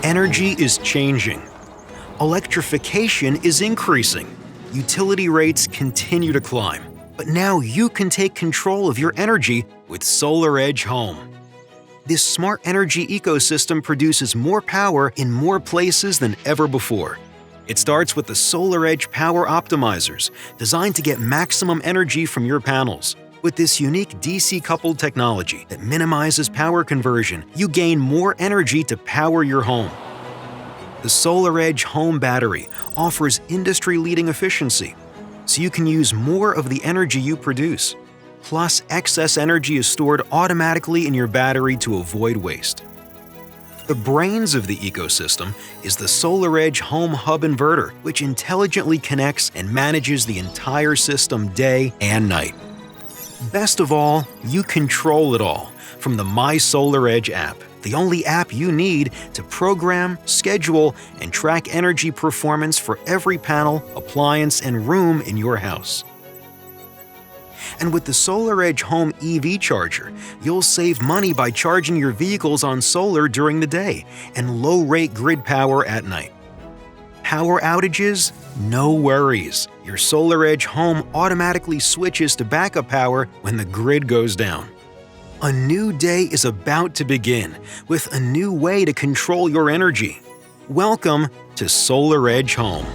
Energy is changing. Electrification is increasing. Utility rates continue to climb. But now you can take control of your energy with SolarEdge Home. This smart energy ecosystem produces more power in more places than ever before. It starts with the SolarEdge Power Optimizers, designed to get maximum energy from your panels. With this unique DC-coupled technology that minimizes power conversion, you gain more energy to power your home. The SolarEdge Home Battery offers industry-leading efficiency, so you can use more of the energy you produce. Plus, excess energy is stored automatically in your battery to avoid waste. The brains of the ecosystem is the SolarEdge Home Hub Inverter, which intelligently connects and manages the entire system day and night. Best of all, you control it all from the My SolarEdge app, the only app you need to program, schedule, and track energy performance for every panel, appliance, and room in your house. And with the SolarEdge Home EV Charger, you'll save money by charging your vehicles on solar during the day and low-rate grid power at night. Power outages? No worries. Your SolarEdge Home automatically switches to backup power when the grid goes down. A new day is about to begin with a new way to control your energy. Welcome to SolarEdge Home.